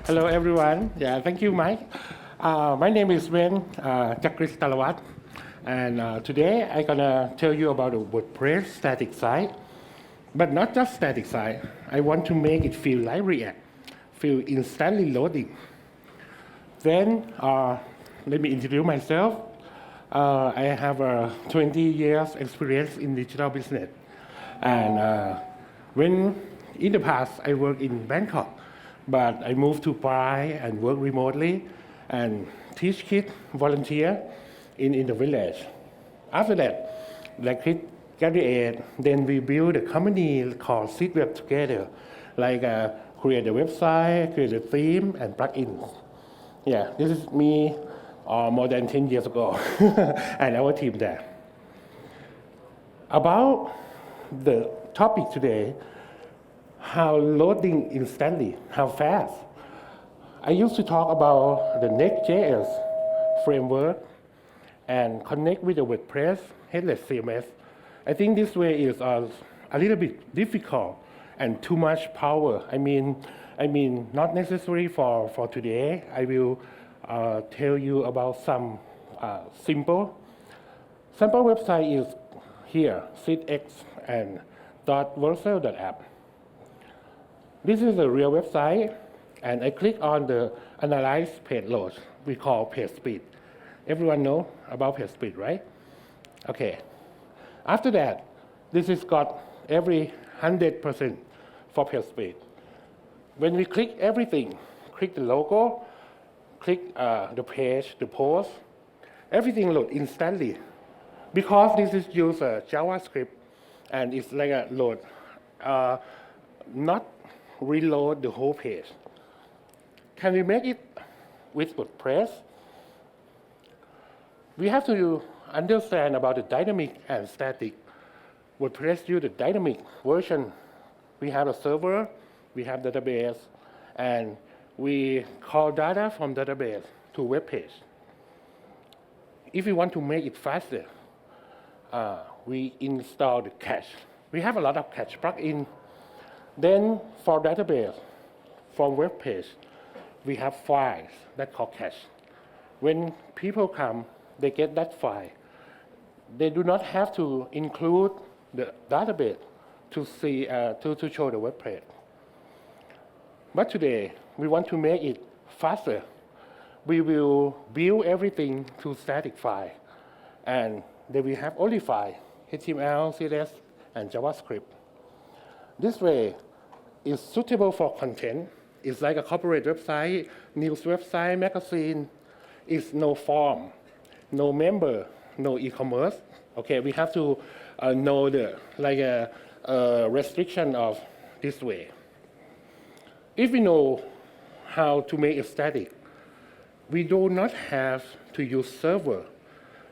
Hello, everyone. Yeah, thank you, Mike. My name is Chakkrisn Talawat, and today I'm gonna tell you about a WordPress static site, but not just static site. I want to make it feel like React, feel instantly loading. Then let me introduce myself. I have 20 years experience in digital business, and when in the past I worked in Bangkok, but I moved to Pai and work remotely and teach kids, volunteer in the village. After that, the kids graduate, then we build a company called Swup together, like create a website, create a theme, and plugins. Yeah, this is me more than 10 years ago, and our team there. About the topic today, how loading instantly, how fast. I used to talk about the Next.js framework and connect with the WordPress headless CMS. I think this way is a little bit difficult and too much power. I mean, not necessary for today. I will tell you about some simple website is here, sitx and .wordpress.app. This is a real website, and I click on the Analyze Page Load. We call page speed. Everyone know about page speed, right? Okay. After that, this is got every 100% for page speed. When we click everything, click the logo, click the page, the post, everything load instantly. Because this is use JavaScript, and it's like a load, not reload the whole page. Can we make it with WordPress? We have to understand about the dynamic and static. WordPress use the dynamic version. We have a server, we have database, and we call data from database to web page. If we want to make it faster, we install the cache. We have a lot of cache plugin. Then for database, from web page, we have files that called cache. When people come, they get that file. They do not have to include the database to see to show the web page. But today, we want to make it faster. We will build everything to static file, and then we have only file, HTML, CSS, and JavaScript. This way is suitable for content. It's like a corporate website, news website, magazine. It's no form, no member, no e-commerce. Okay, we have to know the restriction of this way. If we know how to make it static, we do not have to use server.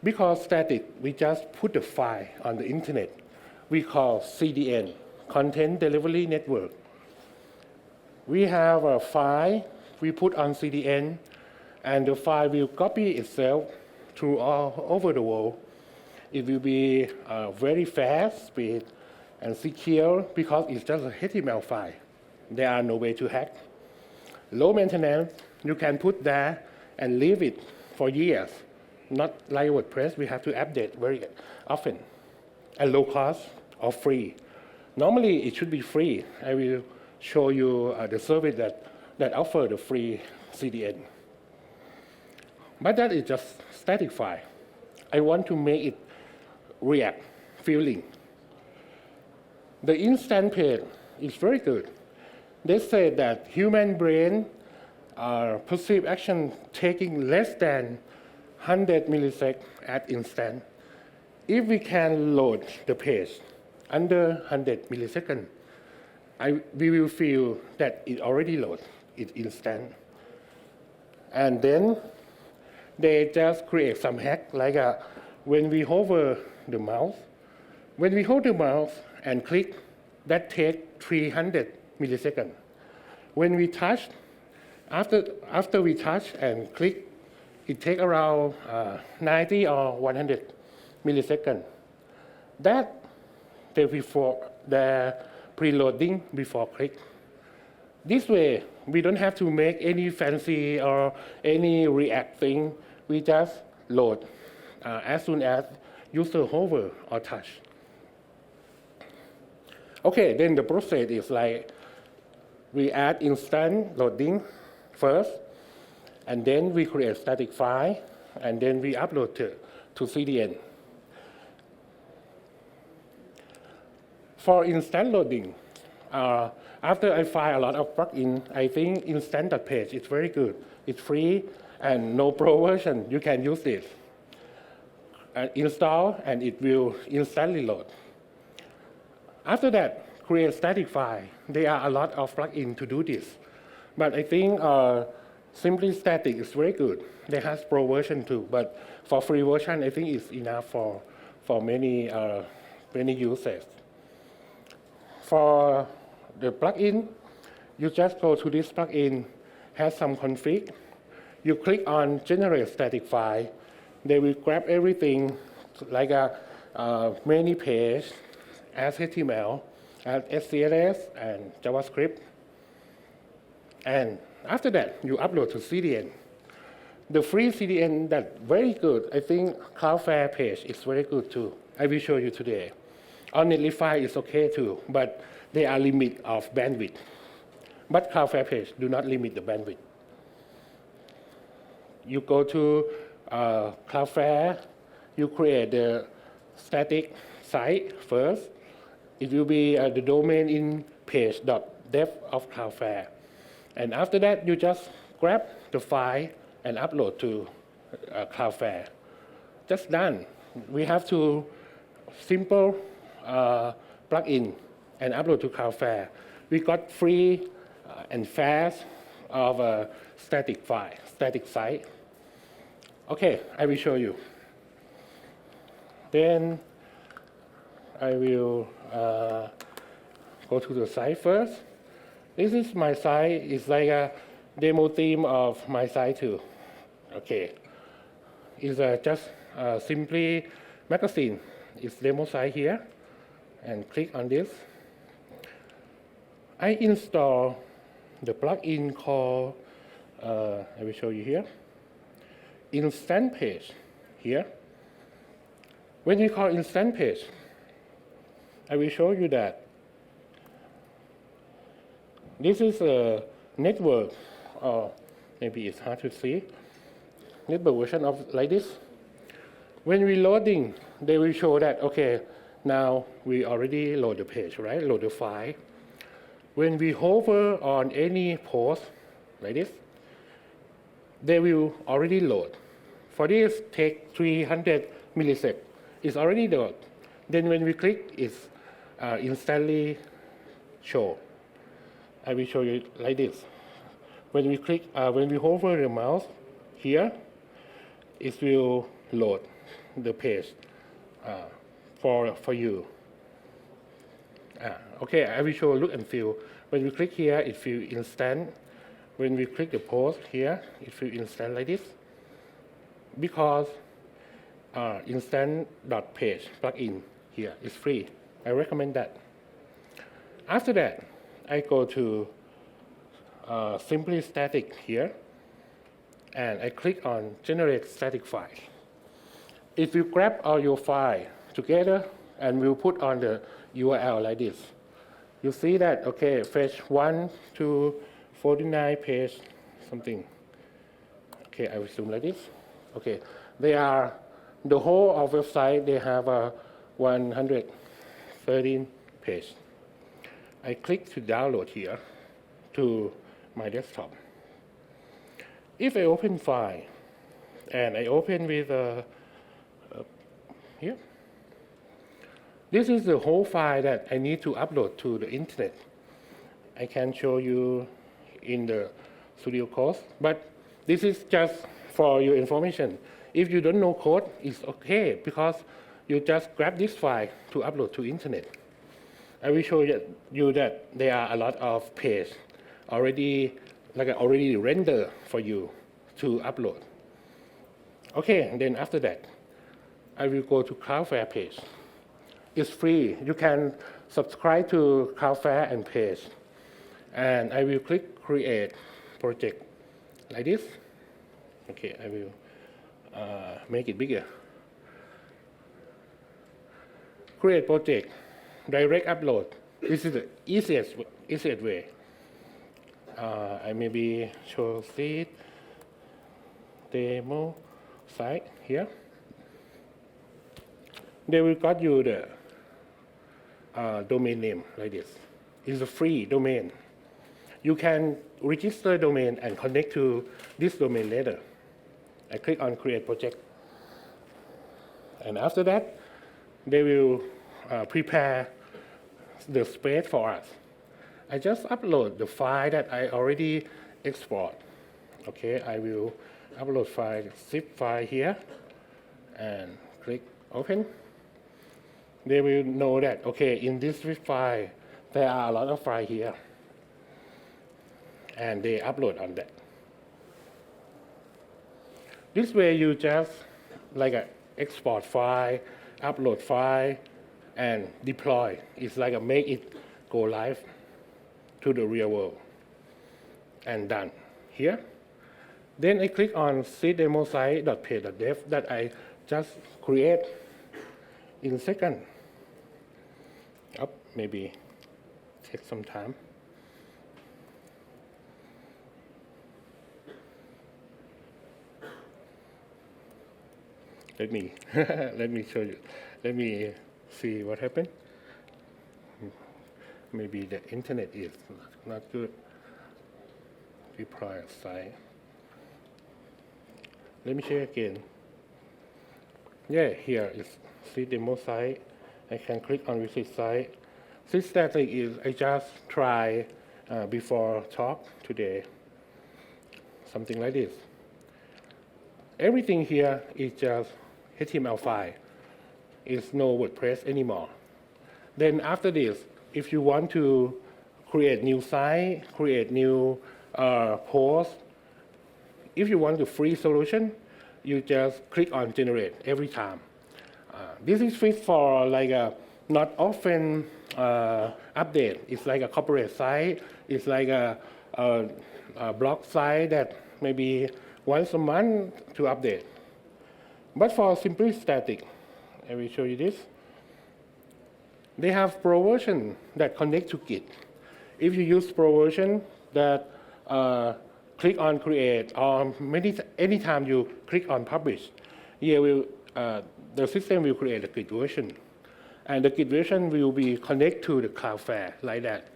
Because static, we just put the file on the internet. We call CDN, Content Delivery Network. We have a file we put on CDN, and the file will copy itself through all over the world. It will be very fast, speed, and secure because it's just a HTML file. There are no way to hack. Low maintenance, you can put there and leave it for years. Not like WordPress, we have to update very often. And low cost or free. Normally, it should be free. I will show you the service that offer the free CDN. But that is just static file. I want to make it React feeling. The instant page is very good. They say that human brain perceive action taking less than 100 milliseconds at instant. If we can load the page under 100 milliseconds, we will feel that it already loaded, it's instant. And then they just create some hack, like when we hover the mouse. When we hold the mouse and click, that takes 300 milliseconds. When we touch, after we touch and click, it takes around 90 or 100 milliseconds. That the preloading before click. This way, we don't have to make any fancy or any React thing. We just load as soon as user hover or touch. Okay, then the process is like we add instant loading first, and then we create static file, and then we upload to CDN. For instant loading, after I find a lot of plugins, I think instant.page is very good. It's free and no pro version. You can use it. Install, and it will instantly load. After that, create static file. There are a lot of plugins to do this. But I think Simply Static is very good. They have pro version too, but for free version, I think it's enough for many users. For the plugin, you just go to this plugin, has some config. You click on Generate Static File. They will grab everything like a many page, as HTML, as CSS, and JavaScript. And after that, you upload to CDN. The free CDN that's very good. I think Cloudflare page is very good too. I will show you today. On Netlify is okay too, but there are limit of bandwidth. But Cloudflare page do not limit the bandwidth. You go to Cloudflare, you create the static site first. It will be the domain in page.dev of Cloudflare. And after that, you just grab the file and upload to Cloudflare. Just done. We have to simple plug in and upload to Cloudflare. We got free and fast of a static file, static site. Okay, I will show you. Then I will go to the site first. This is my site. It's like a demo theme of my site too. Okay, it's just simply magazine. It's demo site here, and click on this. I install the plugin called, I will show you here, Instant Page here. When you call Instant Page, I will show you that this is a network, or maybe it's hard to see, network version of like this. When we loading, they will show that, okay, now we already load the page, right? Load the file. When we hover on any post like this, they will already load. For this, take 300 milliseconds. It's already loaded. Then when we click, it's instantly show. I will show you like this. When we click, when we hover the mouse here, it will load the page for you. Okay, I will show look and feel. When we click here, it feels instant. When we click the post here, it feels instant like this. Because instant.page plugin here is free. I recommend that. After that, I go to Simply Static here, and I click on Generate Static File. If you grab all your file together and we'll put on the URL like this, you see that, okay, page 1 to 49 page something. Okay, I will zoom like this. Okay, they are, the whole of website, they have 113 page. I click to download here to my desktop. If I open file, and I open with here, this is the whole file that I need to upload to the internet. I can show you in the Studio Code, but this is just for your information. If you don't know code, it's okay, because you just grab this file to upload to internet. I will show you that there are a lot of pages already rendered for you to upload. Okay, and then after that, I will go to Cloudflare page. It's free. You can subscribe to Cloudflare and page. And I will click create project like this. Okay, I will make it bigger. Create project, direct upload. This is the easiest way. I maybe show seed demo site here. They will got you the domain name like this. It's a free domain. You can register domain and connect to this domain later. I click on create project. And after that, they will prepare the space for us. I just upload the file that I already export. Okay, I will upload file, zip file here, and click open. They will know that, okay, in this zip file, there are a lot of files here. And they upload on that. This way you just like a export file, upload file, and deploy. It's like a make it go live to the real world. And done. Here. Then I click on cdemosite.page.dev that I just create in a second. Maybe take some time. Let me show you. Let me see what happened. Maybe the internet is not good. Deploy a site. Let me check again. Yeah, here is see demo site. I can click on visit site. This static is I just try before talk today. Something like this. Everything here is just HTML file. It's no WordPress anymore. Then after this, if you want to create new site, create new post, if you want the free solution, you just click on generate every time. This is fit for like a not often update. It's like a corporate site. It's like a blog site that maybe once a month to update. But for simply static, I will show you this. They have Pro version that connect to Git. If you use Pro version, that click on create, or anytime you click on publish, here the system will create a Git version. And the Git version will be connect to the Cloudflare like that.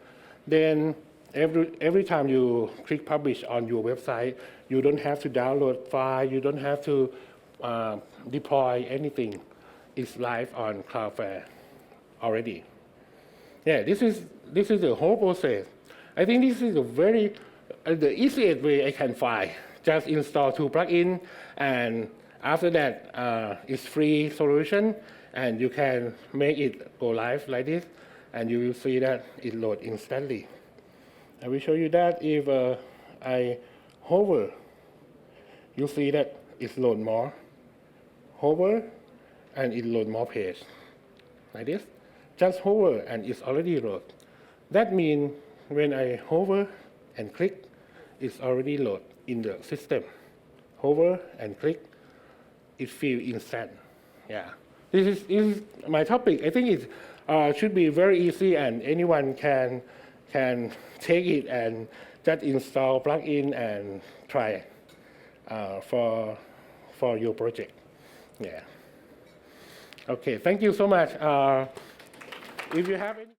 Then every time you click publish on your website, you don't have to download file, you don't have to deploy anything. It's live on Cloudflare already. Yeah, this is the whole process. I think this is the easiest way I can find. Just install 2 plugins, and after that, it's free solution, and you can make it go live like this, and you will see that it loads instantly. I will show you that if I hover, you see that it loads more. Hover, and it loads more page, like this. Just hover, and it's already loaded. That means when I hover and click, it's already loaded in the system. Hover and click, it feels instant. Yeah, this is my topic. I think it should be very easy, and anyone can take it and just install plugin and try for your project. Yeah. Okay, thank you so much. If you have any